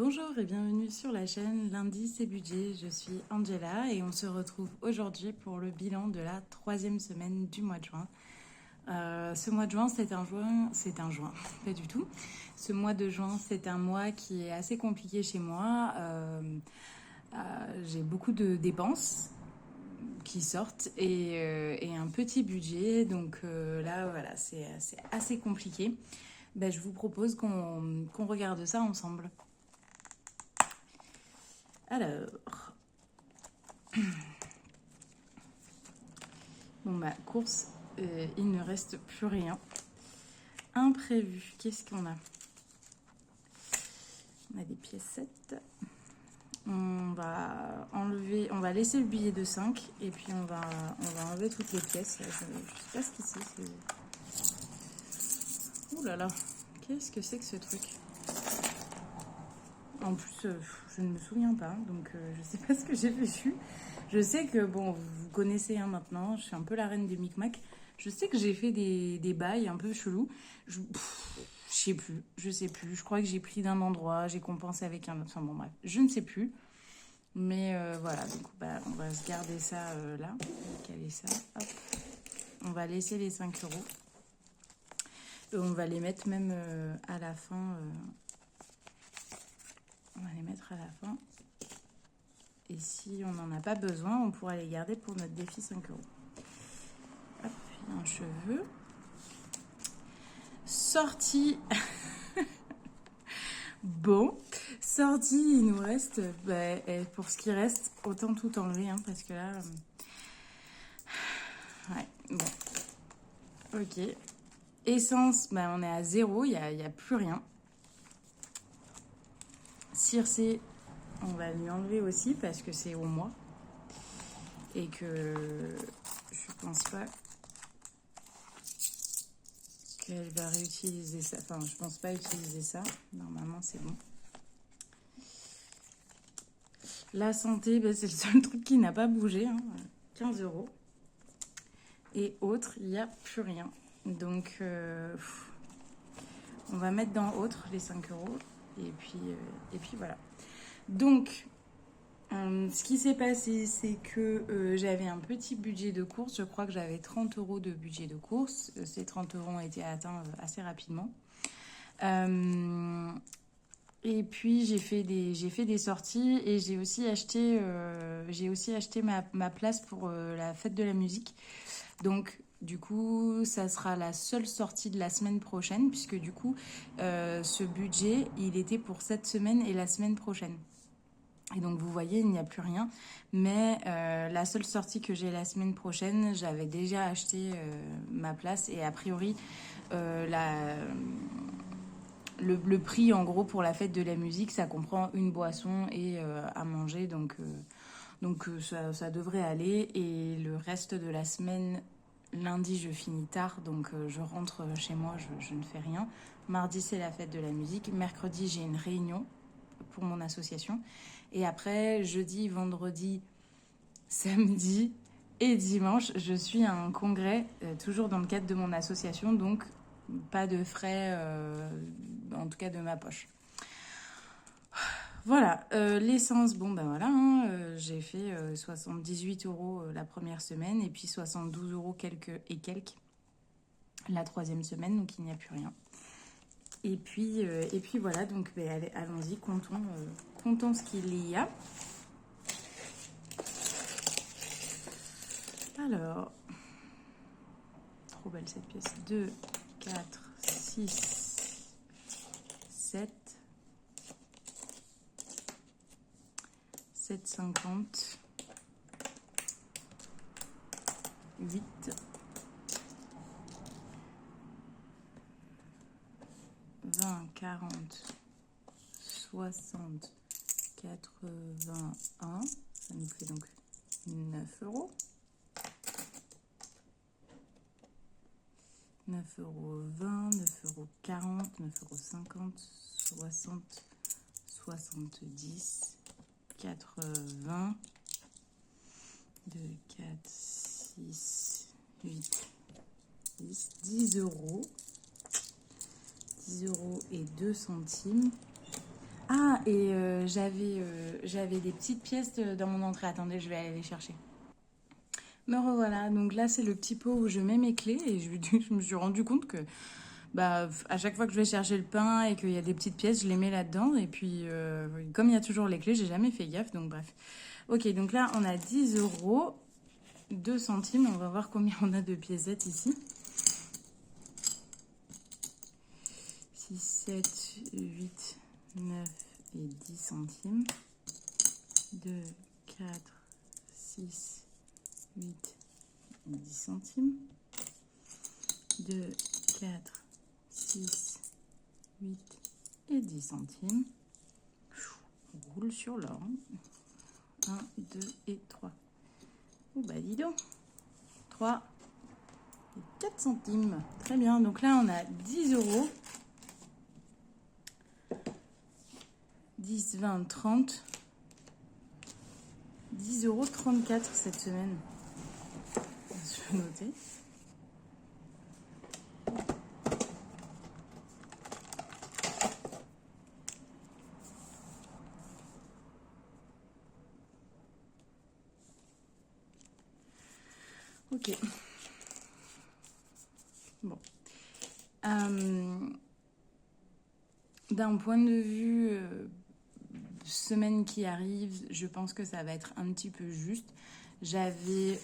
Bonjour et bienvenue sur la chaîne Lundi c'est budget, je suis Angela et on se retrouve aujourd'hui pour le bilan de la 3e semaine du mois de juin. Ce mois de juin, pas du tout. Ce mois de juin, c'est un mois qui est assez compliqué chez moi. J'ai beaucoup de dépenses qui sortent et un petit budget, donc là voilà, c'est assez compliqué. Ben, je vous propose qu'on regarde ça ensemble. Alors, bon bah course, il ne reste plus rien. Imprévu, qu'est-ce qu'on a? On a des piécettes. On va laisser le billet de 5 et puis on va enlever toutes les pièces. Je sais pas ce que c'est. Ouh là là, qu'est-ce que c'est que ce truc? En plus, je ne me souviens pas, donc je sais pas ce que j'ai fait. Je sais que, bon, vous connaissez maintenant, je suis un peu la reine des micmacs. Je sais que j'ai fait des bails un peu chelous. Je sais plus, Je crois que j'ai pris d'un endroit, j'ai compensé avec un autre. Enfin bon, bref, je ne sais plus. Mais voilà, donc bah, on va se garder ça là. On va caler ça, hop. On va laisser les 5 euros. Et on va les mettre même à la fin. On va les mettre à la fin. Et si on n'en a pas besoin, on pourra les garder pour notre défi 5 euros. Hop, un cheveu. Sortie. Bon, sortie, il nous reste, pour ce qui reste, autant tout enlever, hein, parce que là... ouais, bon. Ok. Essence, bah, on est à 0, il n'y a plus rien. Circé, on va lui enlever aussi, parce que c'est au mois. Et que je pense pas qu'elle va réutiliser ça. Enfin, je pense pas utiliser ça. Normalement, c'est bon. La santé, bah, c'est le seul truc qui n'a pas bougé. Hein. 15 euros. Et autres, il n'y a plus rien. Donc, on va mettre dans autres les 5 euros. Et puis voilà. Donc, ce qui s'est passé, c'est que j'avais un petit budget de course. Je crois que j'avais 30 euros de budget de course. Ces 30 euros ont été atteints assez rapidement. Et puis j'ai fait des sorties et j'ai aussi acheté ma place pour la fête de la musique. Donc du coup ça sera la seule sortie de la semaine prochaine puisque du coup ce budget il était pour cette semaine et la semaine prochaine. Et donc vous voyez il n'y a plus rien. Mais la seule sortie que j'ai la semaine prochaine, j'avais déjà acheté ma place et a priori le prix en gros pour la fête de la musique, ça comprend une boisson et à manger, donc ça devrait aller. Et le reste de la semaine, lundi je finis tard, donc je rentre chez moi, je ne fais rien. Mardi c'est la fête de la musique, mercredi j'ai une réunion pour mon association et après jeudi, vendredi, samedi et dimanche je suis à un congrès toujours dans le cadre de mon association, donc pas de frais, en tout cas de ma poche. Voilà, l'essence, bon ben voilà, hein, j'ai fait 78 euros la première semaine et puis 72 euros quelques la 3e semaine, donc il n'y a plus rien. Et puis voilà, donc ben, allons-y, comptons ce qu'il y a. Alors, trop belle cette pièce. 2, 4, 6, 7, 7,50, 8, 20, 40, 60, 81. Ça nous fait donc 9 euros. 9,20 euros, 9,40 euros, 9,50 euros, 60, 70, 80, 2, 4, 6, 8, 10 euros. 10 euros et 2 centimes. Ah, et j'avais des petites pièces dans mon entrée. Attendez, je vais aller les chercher. Me revoilà. Donc là, c'est le petit pot où je mets mes clés. Et je me suis rendu compte que bah, à chaque fois que je vais chercher le pain et qu'il y a des petites pièces, je les mets là-dedans. Et puis, comme il y a toujours les clés, j'ai jamais fait gaffe. Donc bref. Ok, donc là, on a 10 euros, 2 centimes. On va voir combien on a de piécettes ici. 6, 7, 8, 9 et 10 centimes. 2, 4, 6, 8, 10 centimes. 2, 4, 6, 8 et 10 centimes. On roule sur l'or. 1, 2 et 3. Oh bah dis donc. 3 et 4 centimes. Très bien. Donc là, on a 10 euros. 10, 20, 30. 10 euros 34 cette semaine. Je vais noter. Ok. Bon. D'un point de vue semaine qui arrive, je pense que ça va être un petit peu juste. J'avais,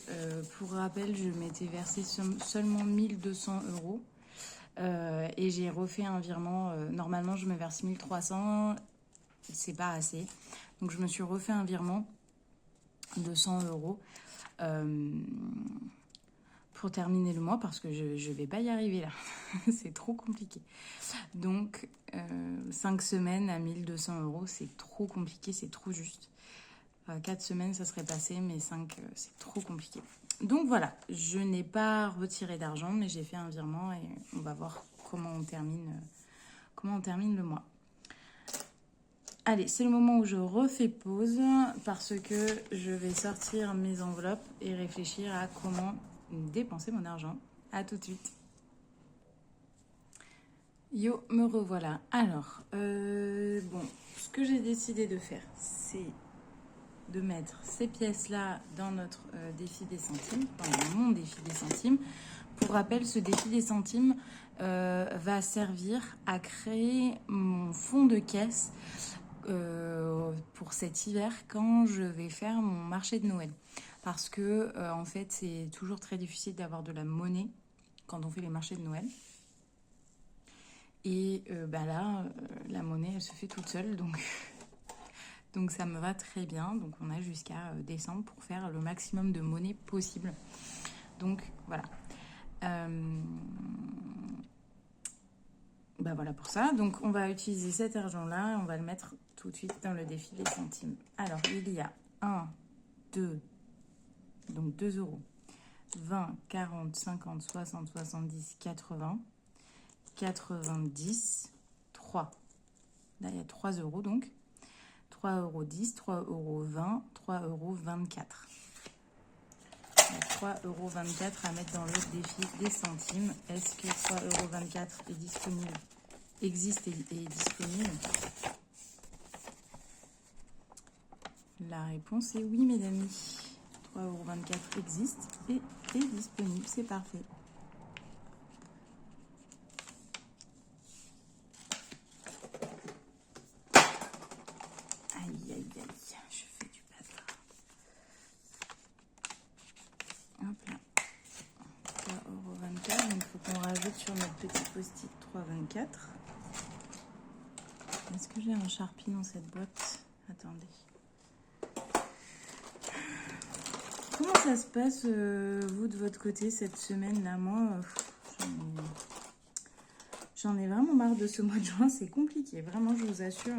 pour rappel, je m'étais versé seulement 1200 euros. Et j'ai refait un virement. Normalement, je me verse 1300. C'est pas assez. Donc, je me suis refait un virement de 100 euros. Pour terminer le mois parce que je vais pas y arriver là. C'est trop compliqué. Donc, 5 semaines à 1200 euros, c'est trop compliqué, c'est trop juste. 4 semaines, ça serait passé, mais 5, c'est trop compliqué. Donc voilà, je n'ai pas retiré d'argent, mais j'ai fait un virement et on va voir comment on termine le mois. Allez, c'est le moment où je refais pause parce que je vais sortir mes enveloppes et réfléchir à comment dépenser mon argent. À tout de suite. Yo, me revoilà. Alors, bon, ce que j'ai décidé de faire, c'est de mettre ces pièces-là dans notre défi des centimes, dans mon défi des centimes. Pour rappel, ce défi des centimes va servir à créer mon fond de caisse pour cet hiver quand je vais faire mon marché de Noël. Parce que, en fait, c'est toujours très difficile d'avoir de la monnaie quand on fait les marchés de Noël. Et là, la monnaie, elle se fait toute seule, donc ça me va très bien. Donc on a jusqu'à décembre pour faire le maximum de monnaie possible. Donc voilà. Voilà pour ça. Donc on va utiliser cet argent-là et on va le mettre tout de suite dans le défi des centimes. Alors il y a 1, 2, donc 2 euros. 20, 40, 50, 60, 70, 80, 90, 3. Là, il y a 3 euros donc. 3,10 euros, 3,20 euros, 3,24 euros. 3,24 euros à mettre dans le défi des centimes. Est-ce que 3,24 euros est disponible, existe et est disponible? La réponse est oui, mes amis. 3,24 euros existe et est disponible. C'est parfait. Aïe, aïe, aïe. Je fais du bazar. Hop là. 3,24 euros. Donc, il faut qu'on rajoute sur notre petit post-it 3,24 €. Est-ce que j'ai un Sharpie dans cette boîte? Attendez. Comment ça se passe, vous, de votre côté, cette semaine-là? Moi, j'en ai vraiment marre de ce mois de juin. C'est compliqué. Vraiment, je vous assure.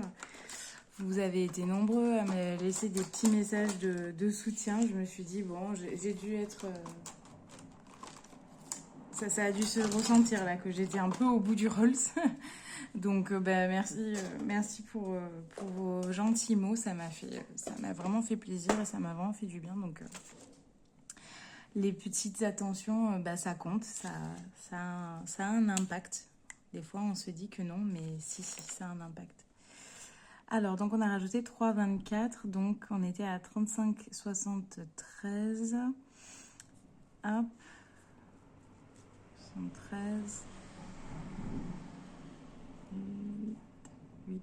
Vous avez été nombreux à me laisser des petits messages de soutien. Je me suis dit, bon, j'ai dû être... Ça a dû se ressentir, là, que j'étais un peu au bout du Rolls. Donc, merci pour vos gentils mots. Ça m'a vraiment fait plaisir et ça m'a vraiment fait du bien. Donc, les petites attentions, ça compte. Ça a un impact. Des fois, on se dit que non, mais si, ça a un impact. Alors, donc on a rajouté 3,24. Donc on était à 35,73. Hop. 73. 8.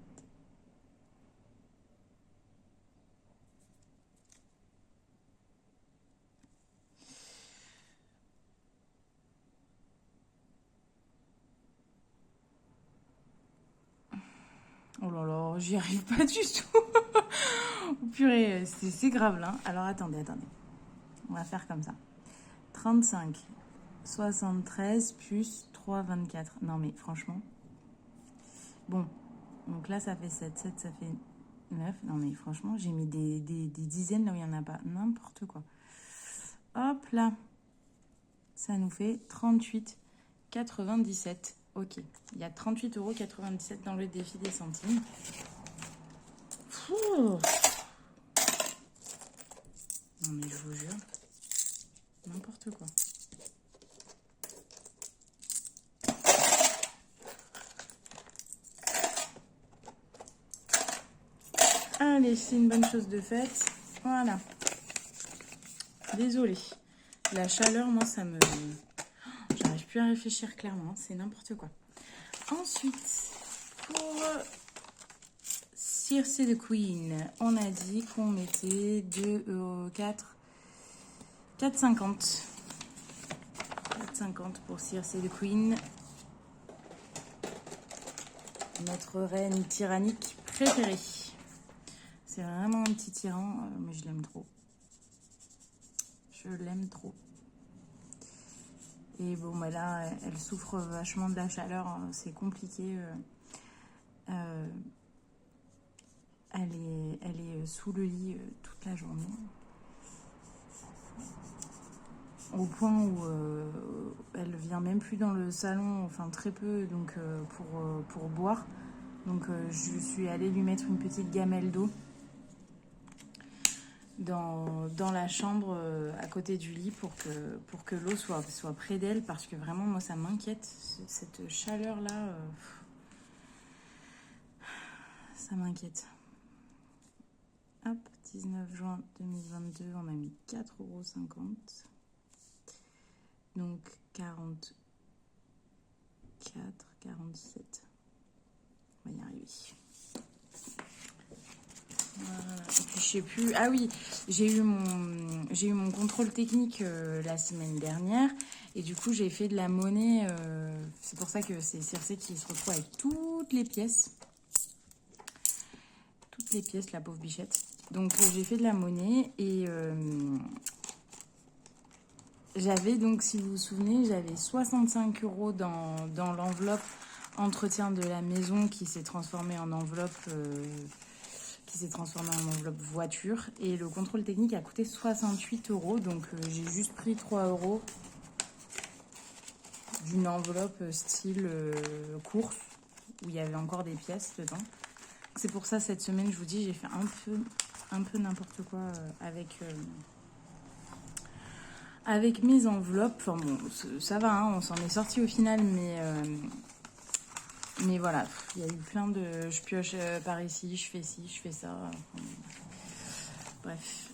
Oh là là, j'y arrive pas du tout. Purée, c'est grave là. Alors attendez. On va faire comme ça. 35, 73 plus 3,24. Non mais franchement. Bon, donc là ça fait 7. 7 ça fait 9. Non mais franchement, j'ai mis des dizaines là où il n'y en a pas. N'importe quoi. Hop là. Ça nous fait 38,97. Ok. Il y a 38,97 € dans le défi des centimes. Ouh. Non mais je vous jure. N'importe quoi. Allez, c'est une bonne chose de faite. Voilà. Désolée. La chaleur, moi, ça me... J'arrive plus à réfléchir clairement. C'est n'importe quoi. Ensuite, pour Circe the Queen, on a dit qu'on mettait 2,4 4,50. 4,50 pour Circe the Queen. Notre reine tyrannique préférée. C'est vraiment un petit tyran, mais je l'aime trop. Je l'aime trop. Et bon, bah là, elle souffre vachement de la chaleur. C'est compliqué. Elle est sous le lit toute la journée. Au point où elle vient même plus dans le salon, enfin très peu, donc pour boire. Donc je suis allée lui mettre une petite gamelle d'eau dans la chambre à côté du lit pour que l'eau soit près d'elle, parce que vraiment moi ça m'inquiète, cette chaleur là, ça m'inquiète. Hop, 19 juin 2022, on a mis 4,50 €. Donc 44, 47. On va y arriver. Voilà. Et puis je sais plus. Ah oui, j'ai eu mon contrôle technique la semaine dernière. Et du coup, j'ai fait de la monnaie. C'est pour ça que c'est Circe qui se retrouve avec toutes les pièces. Toutes les pièces, la pauvre bichette. Donc j'ai fait de la monnaie et j'avais donc, si vous vous souvenez, j'avais 65 € dans l'enveloppe entretien de la maison qui s'est transformée en enveloppe voiture, et le contrôle technique a coûté 68 €. Donc j'ai juste pris 3 € d'une enveloppe style course où il y avait encore des pièces dedans. C'est pour ça cette semaine, je vous dis, j'ai fait un peu n'importe quoi avec mes enveloppes. Enfin bon, ça va, hein, on s'en est sorti au final, mais voilà, il y a eu plein de... Je pioche par ici, je fais ci, je fais ça. Enfin, bref.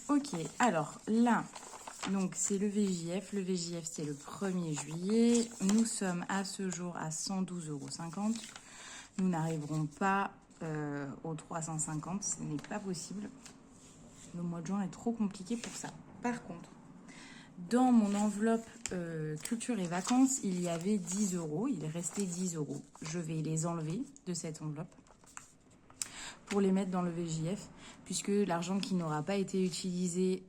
Ok, alors là, donc c'est le VJF. Le VJF, c'est le 1er juillet. Nous sommes à ce jour à 112,50 €. Nous n'arriverons pas aux 350, ce n'est pas possible. Le mois de juin est trop compliqué pour ça. Par contre, dans mon enveloppe culture et vacances, il y avait 10 €. Il est resté 10 €. Je vais les enlever de cette enveloppe pour les mettre dans le VJF, puisque l'argent qui n'aura pas été utilisé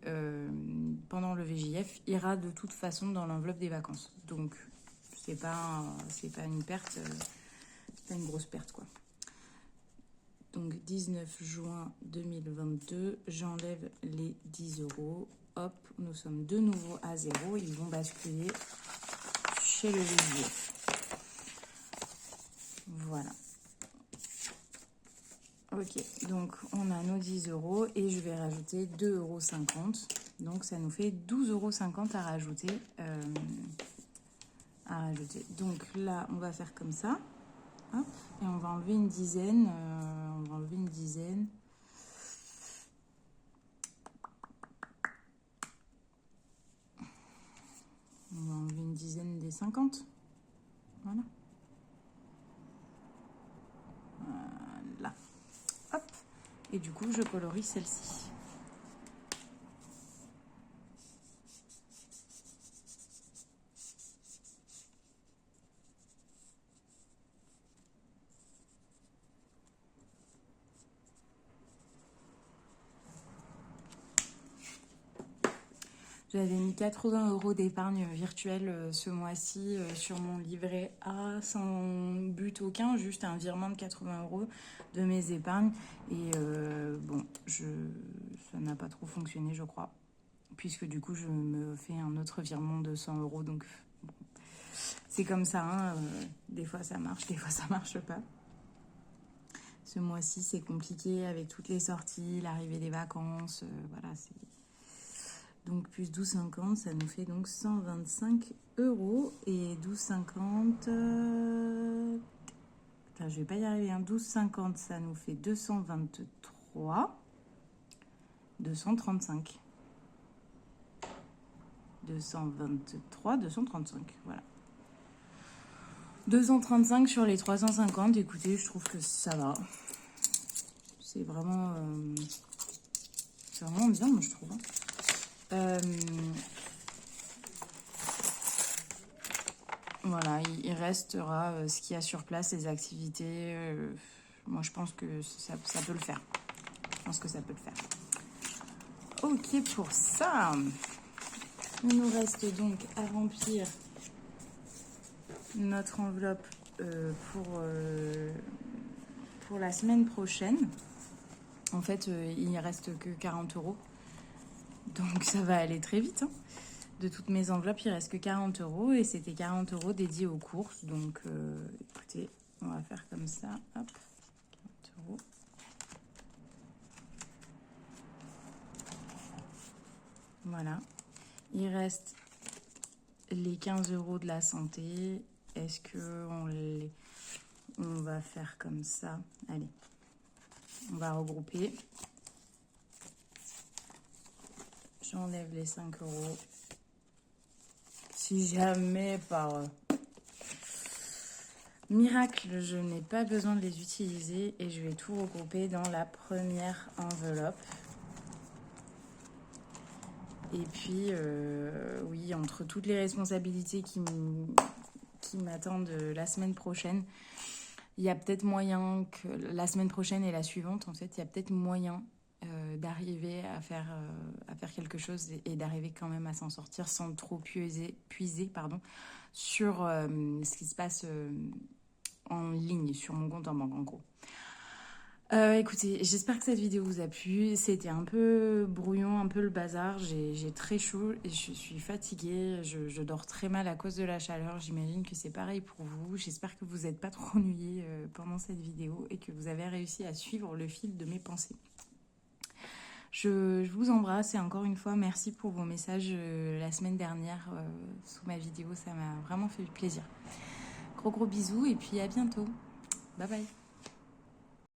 pendant le VJF ira de toute façon dans l'enveloppe des vacances. Donc, c'est pas une perte, c'est pas une grosse perte, quoi. Donc, 19 juin 2022, j'enlève les 10 €. Hop, nous sommes de nouveau à 0. Ils vont basculer chez le VJF. Voilà. Ok, donc on a nos 10 € et je vais rajouter 2,50 €. Donc ça nous fait 12,50 € à rajouter. Donc là, on va faire comme ça. Hop, et on va enlever une dizaine. On va enlever une dizaine. On va enlever une dizaine des 50. Voilà. Voilà. Hop. Et du coup, je colorie celle-ci. J'avais mis 80 € d'épargne virtuelle ce mois-ci sur mon livret A sans but aucun, juste un virement de 80 € de mes épargnes. Et bon, ça n'a pas trop fonctionné, je crois, puisque du coup, je me fais un autre virement de 100 €. Donc, bon, c'est comme ça, hein, des fois ça marche, des fois ça marche pas. Ce mois-ci, c'est compliqué avec toutes les sorties, l'arrivée des vacances, voilà, c'est... Donc plus 12,50, ça nous fait donc 125 €. Et 12,50... Putain, je vais pas y arriver. Hein. 12,50, ça nous fait 223. 235. 223, 235. Voilà. 235 sur les 350. Écoutez, je trouve que ça va. C'est vraiment bien, moi, je trouve. Hein. Voilà, il restera ce qu'il y a sur place, les activités. Moi, je pense que ça peut le faire. Je pense que ça peut le faire. Ok pour ça. Il nous reste donc à remplir notre enveloppe pour la semaine prochaine. En fait, il ne reste que 40 €. Donc ça va aller très vite. Hein. De toutes mes enveloppes, il ne reste que 40 € et c'était 40 € dédiés aux courses. Donc écoutez, on va faire comme ça. Hop, 40 €. Voilà. Il reste les 15 € de la santé. Est-ce que on va faire comme ça? Allez, on va regrouper. J'enlève les 5 €. Si jamais par miracle, je n'ai pas besoin de les utiliser et je vais tout regrouper dans la première enveloppe. Et puis, oui, entre toutes les responsabilités qui m'attendent la semaine prochaine, il y a peut-être moyen que la semaine prochaine et la suivante, en fait, il y a peut-être moyen d'arriver à faire quelque chose et d'arriver quand même à s'en sortir sans trop puiser sur ce qui se passe en ligne, sur mon compte en banque, en gros. Écoutez, j'espère que cette vidéo vous a plu. C'était un peu brouillon, un peu le bazar. J'ai très chaud et je suis fatiguée. Je dors très mal à cause de la chaleur. J'imagine que c'est pareil pour vous. J'espère que vous n'êtes pas trop ennuyés pendant cette vidéo et que vous avez réussi à suivre le fil de mes pensées. Je vous embrasse et encore une fois, merci pour vos messages la semaine dernière sous ma vidéo. Ça m'a vraiment fait plaisir. Gros bisous et puis à bientôt. Bye bye.